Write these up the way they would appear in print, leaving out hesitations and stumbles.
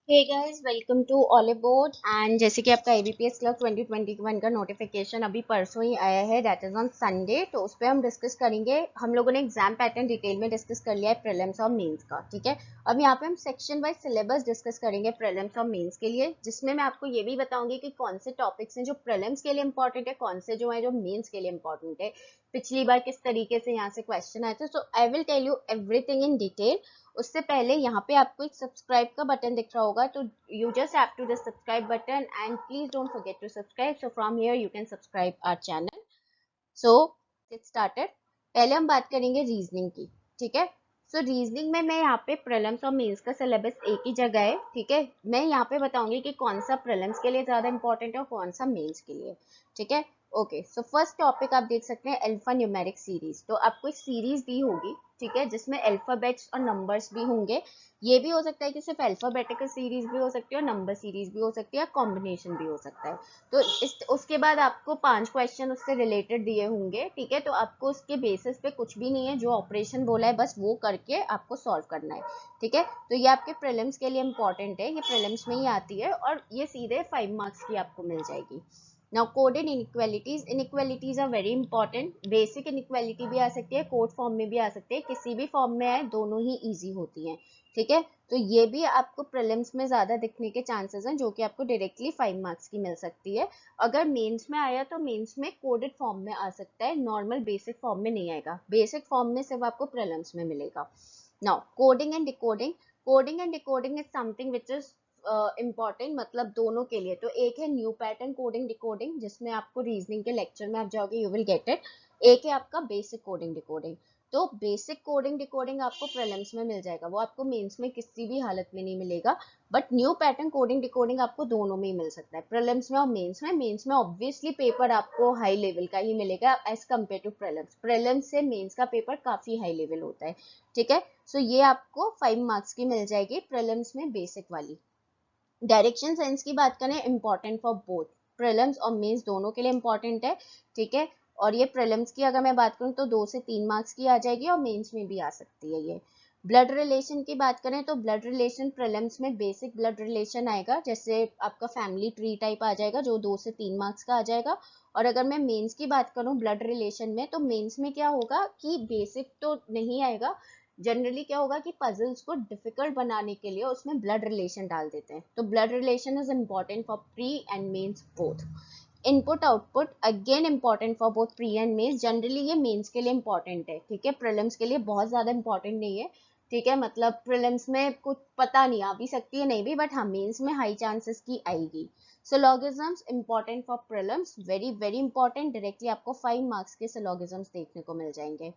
Hey guys, welcome to all about. And जैसे कि आपका एबीपीएस क्लर्क 2021 का नोटिफिकेशन अभी परसों ही आया है, दैट इज ऑन संडे। तो उस पर हम डिस्कस करेंगे। हम लोगों ने एग्जाम पैटर्न डिटेल में डिस्कस कर लिया है प्रीलिम्स और मेंस का, ठीक है। अब यहाँ पे हम सेक्शन वाइज सिलेबस डिस्कस करेंगे प्रीलिम्स और मेंस के लिए, जिसमें मैं आपको ये भी बताऊंगी कि कौन से टॉपिक्स हैं जो प्रीलिम्स के लिए इंपॉर्टेंट है, कौन से जो है जो मेंस के लिए इंपॉर्टेंट है, पिछली बार किस तरीके से यहाँ से क्वेश्चन आए थे। So I will tell you everything in detail. उससे पहले यहाँ पे आपको एक सब्सक्राइब का बटन दिख रहा होगा, तो you just have to just subscribe button and please don't forget to subscribe. So from here you can subscribe our channel. So get started. पहले हम बात करेंगे रीजनिंग की, ठीक है। सो रीजनिंग में मैं यहाँ पे प्रीलिम्स और मेंस का सिलेबस एक ही जगह है, ठीक है। मैं यहाँ पे बताऊंगी कि कौन सा प्रीलिम्स के लिए ज्यादा इंपॉर्टेंट है और कौन सा मेंस के लिए, ठीक है। ओके, सो फर्स्ट टॉपिक आप देख सकते हैं अल्फा न्यूमेरिक सीरीज। तो आपको एक सीरीज दी होगी, ठीक है, जिसमें अल्फाबेट्स और नंबर्स भी होंगे। ये भी हो सकता है कि सिर्फ अल्फाबेटिकल सीरीज भी हो सकती है और नंबर सीरीज भी हो सकती है, कॉम्बिनेशन भी हो सकता है। तो उसके बाद आपको 5 क्वेश्चन उससे रिलेटेड दिए होंगे, ठीक है। तो आपको उसके बेसिस पे कुछ भी नहीं है, जो ऑपरेशन बोला है बस वो करके आपको सॉल्व करना है, ठीक है। तो ये आपके प्रीलिम्स के लिए इंपॉर्टेंट है, ये प्रीलिम्स में ही आती है और ये सीधे 5 मार्क्स की आपको मिल जाएगी। Now coded inequalities, inequalities are very important. Basic inequality भी आ सकती है, कोड फॉर्म में भी आ सकती है, किसी भी फॉर्म में आए दोनों ही इजी होती हैं, ठीक है। तो ये भी आपको प्रीलिम्स में ज्यादा दिखने के चांसेस हैं, जो कि आपको डायरेक्टली 5 मार्क्स की मिल सकती है। अगर मेंस में आया तो मेंस में कोडेड फॉर्म में आ सकता है, नॉर्मल बेसिक फॉर्म में नहीं आएगा। बेसिक फॉर्म में सिर्फ आपको प्रीलिम्स में मिलेगा। Now coding and decoding, coding and decoding is something which is important, मतलब दोनों के लिए। तो एक है न्यू पैटर्न कोडिंग डिकोडिंग, जिसमें आपको रीजनिंग के लेक्चर में आप जाओगे, यू विल गेट इट। एक है आपका बेसिक कोडिंग डिकोडिंग। तो बेसिक कोडिंग डिकोडिंग आपको प्रीलिम्स में मिल जाएगा, वो आपको मेंस में किसी भी हालत में नहीं मिलेगा। But new pattern coding decoding आपको दोनों में ही मिल सकता है, प्रीलिम्स में और मेंस में। मेंस में ऑब्वियसली पेपर आपको हाई लेवल का ही मिलेगा as compared to prelims. Prelims से मेंस का पेपर काफी हाई लेवल होता है, ठीक है। सो ये आपको 5 मार्क्स की मिल जाएगी प्रीलिम्स में, बेसिक वाली। डायरेक्शन सेंस की बात करें, इंपॉर्टेंट फॉर बोथ प्रीलिम्स और मेंस, दोनों के लिए इंपॉर्टेंट है, ठीक है। और ये प्रीलिम्स की अगर मैं बात करूं तो 2 से 3 मार्क्स की आ जाएगी और मेंस में भी आ सकती है ये। ब्लड रिलेशन की बात करें तो ब्लड रिलेशन प्रीलिम्स में बेसिक ब्लड रिलेशन आएगा, जैसे आपका फैमिली ट्री टाइप आ जाएगा, जो 2 से 3 मार्क्स का आ जाएगा। और अगर मैं मेंस की बात करूं ब्लड रिलेशन में, तो मेंस में क्या होगा कि बेसिक तो नहीं आएगा। जनरली क्या होगा कि पजल्स को डिफिकल्ट बनाने के लिए उसमें ब्लड रिलेशन डाल देते हैं। तो blood relation is important for pre and mains both. Input output again important for both pre and mains. Generally ये मेंस के लिए इंपॉर्टेंट है, ठीक है, प्रीलिम्स के लिए बहुत ज्यादा इंपॉर्टेंट नहीं है, ठीक है। मतलब प्रीलिम्स में कुछ पता नहीं, आ भी सकती है नहीं भी, बट हाँ मेंस में हाई चांसेस की आएगी। Syllogisms important for prelims, very very important, directly आपको 5 मार्क्स के सिलोगिज्म्स देखने को मिल जाएंगे।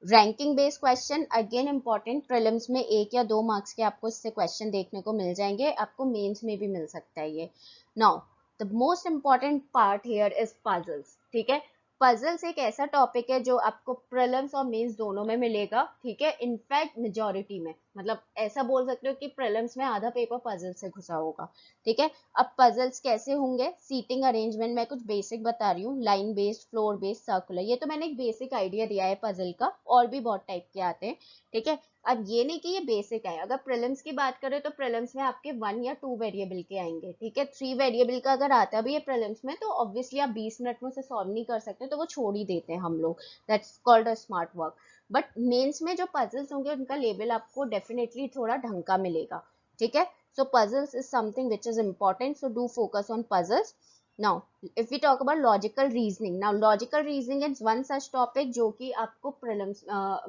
Ranking based question again important, prelims में 1 या 2 मार्क्स के आपको इससे क्वेश्चन देखने को मिल जाएंगे, आपको मेंस में भी मिल सकता है ये। Now the most important part here is puzzles, ठीक है। पजल्स एक ऐसा टॉपिक है जो आपको प्रीलिम्स और मेंस दोनों में मिलेगा, ठीक है। इनफैक्ट मेजोरिटी में, मतलब ऐसा बोल सकते हो कि प्रीलिम्स में आधा पेपर पजल से घुसा होगा, ठीक है। अब पजल्स कैसे होंगे, सीटिंग अरेंजमेंट मैं कुछ बेसिक बता रही हूँ, line based, floor based, circular, ये तो मैंने एक बेसिक आइडिया दिया है पजल का, और भी बहुत टाइप के आते हैं, ठीक है। अब ये नहीं कि ये बेसिक है, अगर प्रीलिम्स की बात करें तो प्रीलिम्स में आपके 1 या 2 वेरिएबल के आएंगे, ठीक है। 3 वेरिएबल का अगर आता भी है प्रीलिम्स में, तो ऑब्वियसली आप 20 मिनट में उसे सॉल्व नहीं कर सकते, तो वो छोड़ ही देते हैं हम लोग, that's called a smart work. But mains में जो पजल्स होंगे उनका लेवल आपको डेफिनेटली थोड़ा ढंग का मिलेगा, ठीक है। So puzzles is something which is important. So do focus on puzzles. Now, if we talk about logical reasoning, now logical reasoning is one such topic जो कि आपको prelims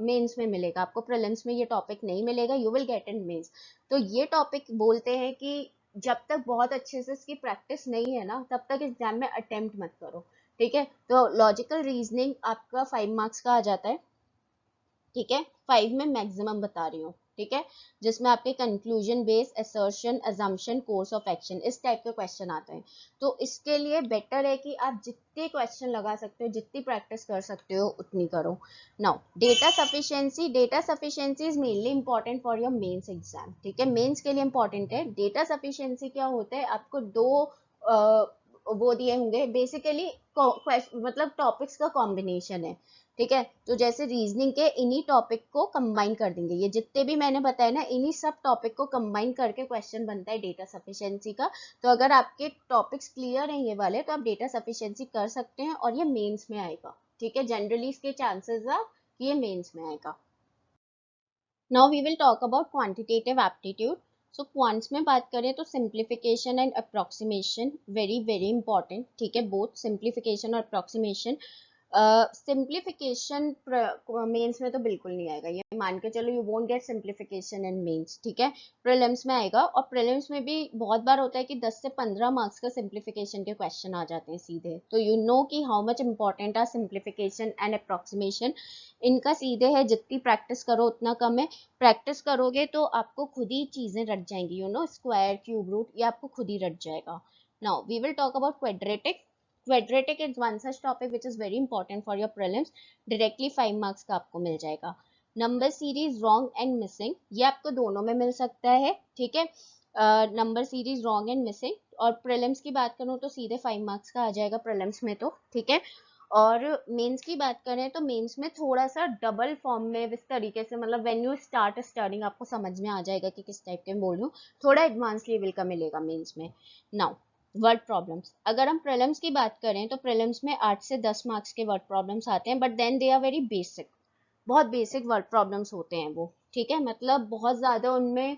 mains में मिलेगा, आपको prelims में ये topic नहीं मिलेगा, you will get in mains। तो ये topic बोलते हैं कि जब तक बहुत अच्छे से इसकी practice नहीं है ना, तब तक एग्जाम में attempt मत करो, ठीक है। तो logical reasoning आपका 5 मार्क्स का आ जाता है, ठीक है। 5 में मैक्सिमम बता रही हूँ, ठीक है, जिसमें आपके conclusion base, assertion, assumption, course of action, इस टाइप के क्वेश्चन आते हैं। तो इसके लिए बेटर है कि आप जितने क्वेश्चन लगा सकते हो, जितनी प्रैक्टिस कर सकते हो उतनी करो। Now data sufficiency, data sufficiency is mainly important for your mains exam, ठीक है, मेंस के लिए इंपॉर्टेंट है। डेटा सफिशिएंसी क्या होता है, आपको दो वो दिए होंगे बेसिकली, मतलब टॉपिक्स का कॉम्बिनेशन है। ठीक है। तो जैसे रीजनिंग के इन्हीं टॉपिक को कंबाइन कर देंगे, ये जितने भी मैंने बताया ना, इन्हीं सब टॉपिक को कंबाइन करके क्वेश्चन बनता है डेटा सफिशिएंसी का। तो अगर आपके टॉपिक्स क्लियर हैं ये वाले, तो आप डेटा सफिशिएंसी कर सकते हैं और ये मेंस में आएगा। ठीक है, जनरली इसके चांसेस है कि ये मेंस में आएगा। Now we will talk about quantitative aptitude. So quants में बात करें तो simplification and approximation very very important. ठीक है, बोथ सिंप्लीफिकेशन और अप्रोक्सीमेशन। सिंप्लीफिकेशन मेंस में तो बिल्कुल नहीं आएगा, ये मान के चलो, you won't get simplification in mains. ठीक है, प्रीलिम्स में आएगा, और प्रीलिम्स में भी बहुत बार होता है कि 10 से 15 मार्क्स का सिंप्लीफिकेशन के क्वेश्चन आ जाते हैं सीधे। तो यू नो कि how much important are simplification and approximation. इनका सीधे है, जितनी प्रैक्टिस करो उतना कम है। प्रैक्टिस करोगे तो आपको खुद ही चीजें रट जाएंगी, you know, square, cube root, ये आपको खुद ही रट जाएगा। Now we will talk about quadratic. Quadratic is one such topic which is very important for your prelims. Directly 5 marks का आपको मिल जाएगा। Number series wrong and missing, ये आपको दोनों में मिल सकता है। ठीक है, number series wrong and missing. और प्रीलिम्स की बात करूँ तो सीधे 5 मार्क्स का आ जाएगा प्रीलिम्स में तो। ठीक है, और मेंस की बात करें तो मेंस में थोड़ा सा डबल फॉर्म में इस तरीके से, मतलब व्हेन यू स्टार्ट स्टडिंग आपको समझ में आ जाएगा कि किस टाइप के बोल रही हूँ, थोड़ा एडवांस लेवल का मिलेगा मेंस में। नाउ वर्ड प्रॉब्लम्स, अगर हम प्रीलिम्स की बात करें तो प्रीलिम्स में 8 से 10 मार्क्स के वर्ड प्रॉब्लम्स आते हैं, but then they are very basic. बहुत बेसिक वर्ड प्रॉब्लम्स होते हैं वो। ठीक है, मतलब बहुत ज्यादा उनमें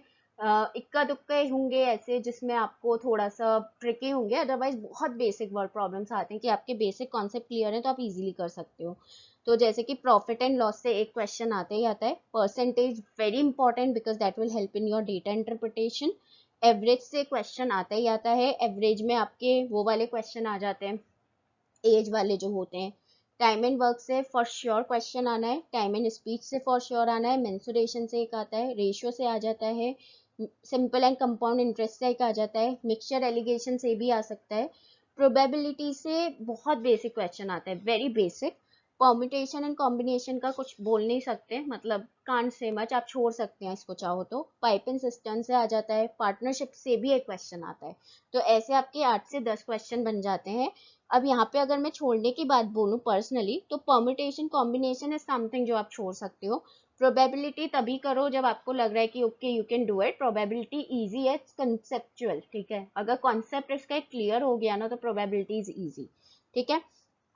इक्का दुक्का होंगे ऐसे जिसमें आपको थोड़ा सा ट्रिकी होंगे, अदरवाइज बहुत बेसिक वर्ड प्रॉब्लम्स आते हैं कि आपके बेसिक कॉन्सेप्ट क्लियर है तो आप इजीली कर सकते हो। तो जैसे कि प्रॉफिट एंड लॉस से एक क्वेश्चन आते ही आता है। Percentage very important because that will help in your data interpretation. Average से क्वेश्चन आता ही आता है, एवरेज में आपके वो वाले क्वेश्चन आ जाते हैं, एज वाले जो होते हैं। टाइम एंड वर्क से फॉर श्योर क्वेश्चन आना है, टाइम एंड स्पीच से फॉर श्योर आना है, मेंसुरेशन से एक आता है, रेशियो से आ जाता है, सिंपल एंड कंपाउंड इंटरेस्ट से एक आ जाता है, मिक्सचर एलिगेशन से भी आ सकता है, प्रोबेबिलिटी से बहुत बेसिक क्वेश्चन आता है, very basic. Permutation and combination का कुछ बोल नहीं सकते, मतलब कांट से मच, आप छोड़ सकते हैं इसको चाहो तो। पाइप एंड सिस्टम से आ जाता है, पार्टनरशिप से भी एक क्वेश्चन आता है। तो ऐसे आपके 8 से 10 क्वेश्चन बन जाते हैं। अब यहाँ पे अगर मैं छोड़ने की बात बोलूँ पर्सनली, तो परम्यूटेशन कॉम्बिनेशन इज समथिंग जो आप छोड़ सकते हो। प्रोबेबिलिटी तभी करो जब आपको लग रहा है कि okay you can do it. Probability easy है, कंसेप्चुअल। ठीक है, अगर कॉन्सेप्ट इसका क्लियर हो गया ना तो प्रोबेबिलिटी इज इजी। ठीक है,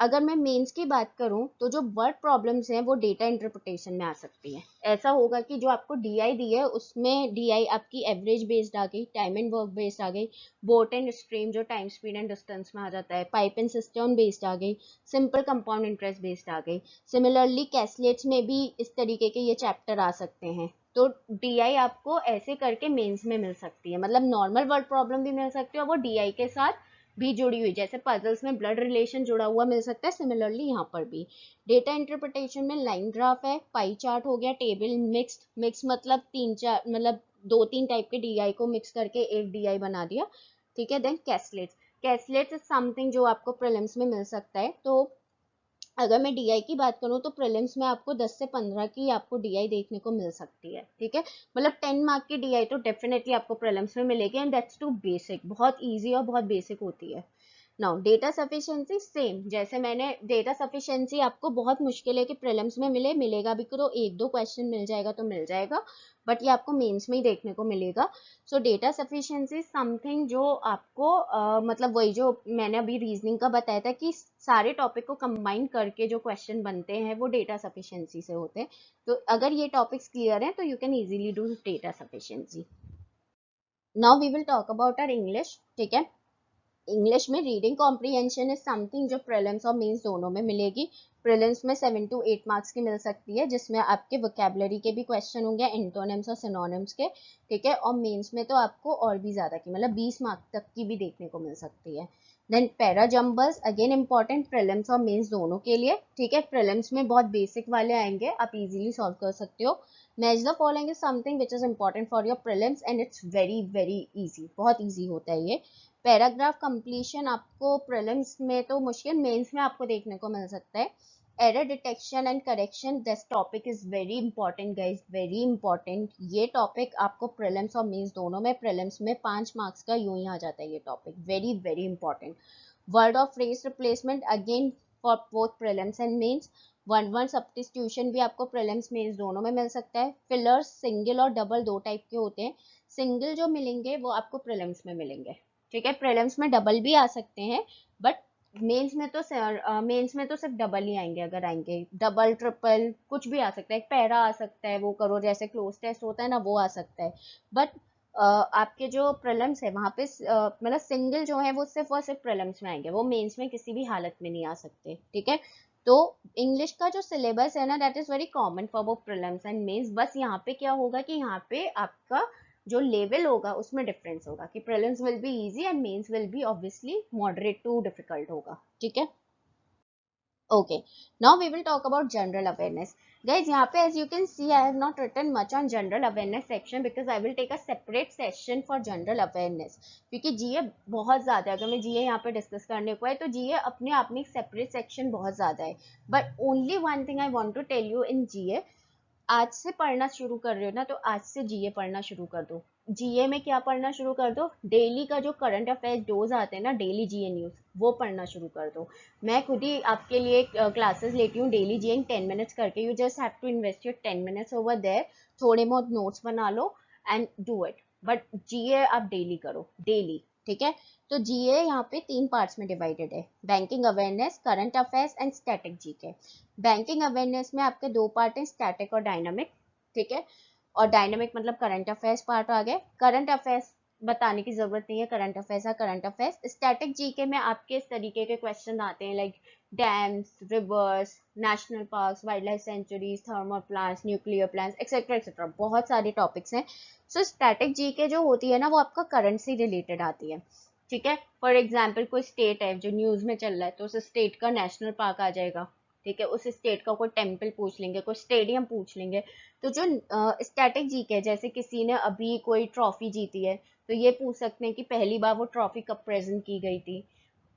अगर मैं मेंस की बात करूं तो जो वर्ड प्रॉब्लम्स हैं वो डेटा इंटरप्रिटेशन में आ सकती है। ऐसा होगा कि जो आपको डीआई दी है उसमें डीआई आपकी एवरेज बेस्ड आ गई, टाइम एंड वर्क बेस्ड आ गई, बोट एंड स्ट्रीम जो टाइम स्पीड एंड डिस्टेंस में आ जाता है, पाइप एंड सिस्टम बेस्ड आ गई, सिंपल कंपाउंड इंटरेस्ट बेस्ड आ गई। सिमिलरली कैसलेट्स में भी इस तरीके के ये चैप्टर आ सकते हैं। तो डीआई आपको ऐसे करके मेंस में मिल सकती है, मतलब नॉर्मल वर्ड प्रॉब्लम भी मिल सकती है और वो डीआई के साथ भी जुड़ी हुई, जैसे पजल्स में ब्लड रिलेशन जुड़ा हुआ मिल सकता है, सिमिलरली यहाँ पर भी। डेटा इंटरप्रिटेशन में लाइन ग्राफ है, पाई चार्ट हो गया, टेबल, मिक्स मतलब 3-4, मतलब 2-3 टाइप के डीआई को मिक्स करके एक डीआई बना दिया। ठीक है, देन कैसलेट्स। कैसलेट्स इज समथिंग जो आपको प्रीलिम्स में मिल सकता है। तो अगर मैं डीआई की बात करूँ तो प्रीलिम्स में आपको 10 से 15 की आपको डीआई देखने को मिल सकती है। ठीक है, मतलब 10 मार्क की डीआई तो डेफिनेटली आपको प्रीलिम्स में मिलेगी, एंड दैट्स टू बेसिक, बहुत इजी और बहुत बेसिक होती है। नाउ डेटा सफिशिएंसी सेम, जैसे मैंने डेटा सफिशिएंसी आपको बहुत मुश्किल है कि प्रीलिम्स में मिलेगा भी तो 1-2 क्वेश्चन मिल जाएगा तो मिल जाएगा, बट ये आपको मेंस में ही देखने को मिलेगा। सो डेटा सफिशिएंसी समथिंग जो आपको मतलब वही जो मैंने अभी रीजनिंग का बताया था कि सारे टॉपिक को कंबाइन करके जो क्वेश्चन बनते हैं वो डेटा सफिशिएंसी से होते हैं। तो अगर ये टॉपिक्स क्लियर हैं तो you can easily do data sufficiency. Now we will talk about our English. ठीक है, इंग्लिश में रीडिंग कॉम्प्रीहेंशन इज समथिंग जो प्रीलिम्स और मेंस दोनों में मिलेगी। प्रीलिम्स में 7 to 8 मार्क्स की मिल सकती है, जिसमें आपके वोकैबुलरी के भी क्वेश्चन होंगे, एंटोनिम्स और सिनोनिम्स के। ठीक है, और मेंस में तो आपको और भी ज्यादा की, मतलब 20 मार्क्स तक की भी देखने को मिल सकती है। Then para jumbles again important prelims और मेंस दोनों के लिए। ठीक है, प्रीलिम्स में बहुत बेसिक वाले आएंगे, आप इजीली सॉल्व कर सकते हो। Match the following is something which is important for your prelims and it's very very easy, बहुत इजी होता है ये। पैराग्राफ कंप्लीशन आपको प्रीलिम्स में तो मुश्किल, मेंस में आपको देखने को मिल सकता है। Error detection and correction, this topic is very important guys, very important. ये टॉपिक आपको प्रीलिम्स और मेंस दोनों में, प्रीलिम्स में 5 मार्क्स का यूं ही आ जाता है ये topic, very very important. Word of phrase replacement again for both prelims and mains. One word substitution भी आपको प्रीलिम्स मेंस दोनों में मिल सकता है। फिलर्स सिंगल और डबल दो टाइप के होते हैं। सिंगल जो मिलेंगे वो आपको प्रीलिम्स में मिलेंगे, ठीक है। प्रीलिम्स में डबल भी आ सकते हैं, बट मेंस में तो सिर्फ डबल ही आएंगे। अगर आएंगे डबल ट्रिपल कुछ भी आ सकता है, एक पैरा आ सकता है, वो करो जैसे क्लोज टेस्ट होता है ना, वो आ सकता है। बट आपके जो प्रीलिम्स है वहाँ पे मतलब सिंगल जो है वो सिर्फ और सिर्फ प्रीलिम्स में आएंगे, वो मेंस में किसी भी हालत में नहीं आ सकते, ठीक है। तो इंग्लिश का जो सिलेबस है ना, that is very common for both prelims and mains. बस यहाँ पे क्या होगा कि यहाँ पे आपका जो लेवल होगा उसमें डिफरेंस होगा कि prelims will be easy and mains will be obviously moderate to difficult होगा, ठीक है। Okay, now we will talk about general awareness. Guys, यहाँ पे as you can see, I have not written much on general awareness section because I will take a separate session for general awareness. क्योंकि GA बहुत ज़्यादा है, अगर मैं GA यहाँ पे डिस्कस करने को है तो GA अपने आप में एक सेपरेट सेक्शन बहुत ज़्यादा है. But only one thing I want to tell you in GA, आज से पढ़ना शुरू कर रहे हो ना, तो आज से जीए पढ़ना शुरू कर दो. जीए में क्या पढ़ना शुरू कर दो, डेली का जो करंट अफेयर्स डोज आते हैं ना, डेली जीए न्यूज, वो पढ़ना शुरू कर दो. मैं खुद ही आपके लिए क्लासेस लेती हूँ डेली जीए 10 मिनट्स करके. You just have to invest your 10 minutes over there. थोड़े बहुत नोट्स बना लो and do it. But GA आप डेली करो, डेली, ठीक है. तो जीए यहाँ पे 3 पार्ट्स में डिवाइडेड है: banking awareness, current affairs and static GK. Banking awareness में आपके 2 पार्ट हैं, स्टैटिक और डायनामिक, ठीक है. और डायनामिक मतलब करंट अफेयर्स पार्ट आ गए. करंट अफेयर्स बताने की जरूरत नहीं है, करंट अफेयर्स है करंट अफेयर्स. स्टैटिक जीके में आपके इस तरीके के क्वेश्चन आते हैं like dams, reverse, national parks, wild life sanctuaries, thermal plants, nuclear plants, etcetera etcetera, बहुत सारे टॉपिक्स हैं. सो स्टैटिक जीके जो होती है ना, वो आपका करंट से रिलेटेड आती है, ठीक है. फॉर एग्जाम्पल कोई स्टेट है जो न्यूज में चल रहा है, तो उस स्टेट का नेशनल पार्क आ जाएगा, ठीक है. उस स्टेट का कोई टेम्पल पूछ लेंगे, कोई स्टेडियम पूछ लेंगे. तो जो स्टैटिक जीके है, जैसे किसी ने अभी कोई ट्रॉफी जीती है, तो ये पूछ सकते हैं कि पहली बार वो ट्रॉफी कब प्रेजेंट की गई थी.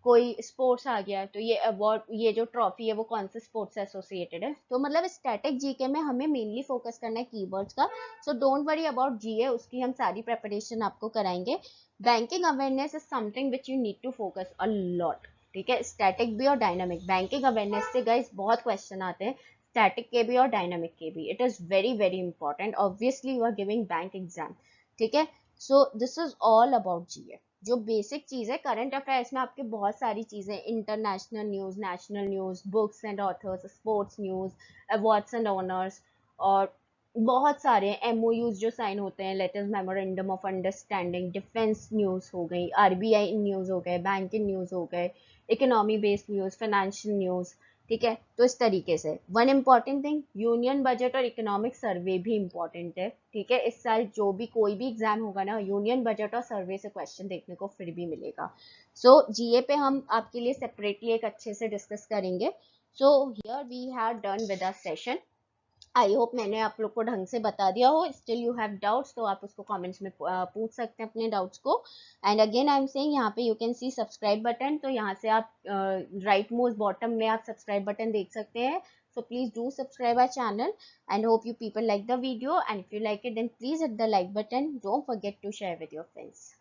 कोई स्पोर्ट्स आ गया, तो ये अवार्ड, ये जो ट्रॉफी है वो कौन से स्पोर्ट्स से एसोसिएटेड है. तो मतलब स्टैटिक जीके में हमें मेनली फोकस करना है कीवर्ड्स का. So don't worry about GA, उसकी हम सारी प्रेपरेशन आपको कराएंगे. Banking awareness is something which you need to focus a lot, ठीक है. स्टैटिक भी और डायनामिक. बैंकिंग अवेयरनेस से गाइस बहुत क्वेश्चन आते हैं, स्टैटिक के भी और डायनामिक के भी. It is very very important, obviously you are giving bank exam, ठीक है. So this is all about GA. जो बेसिक चीज है, करंट अफेयर्स में आपके बहुत सारी चीजें, international news, national news, books and authors, sports news, awards and honours, और बहुत सारे एमओयूज जो साइन होते हैं, letters memorandum of understanding, defence news हो गई, आरबीआई न्यूज हो गए, बैंकिंग न्यूज हो गए, economy based news, financial news, ठीक है. तो इस तरीके से one important thing, union budget और इकोनॉमिक सर्वे भी इम्पॉर्टेंट है, ठीक है. इस साल जो भी कोई भी एग्जाम होगा ना, यूनियन बजट और सर्वे से क्वेश्चन देखने को फिर भी मिलेगा. सो जीए पे हम आपके लिए सेपरेटली एक अच्छे से डिस्कस करेंगे. So here we have done with our session. I hope मैंने आप लोग को ढंग से बता दिया हो. स्टिल यू हैव डाउट्स तो आप उसको कमेंट्स में पूछ सकते हैं अपने डाउट्स को. And again I am saying, यहाँ पे you can see subscribe button, तो यहाँ से आप राइट मोस्ट बॉटम में आप सब्सक्राइब बटन देख सकते हैं. So please do subscribe our channel and hope you people like the video, and if you like it then please hit the like button. Don't forget to share with your friends.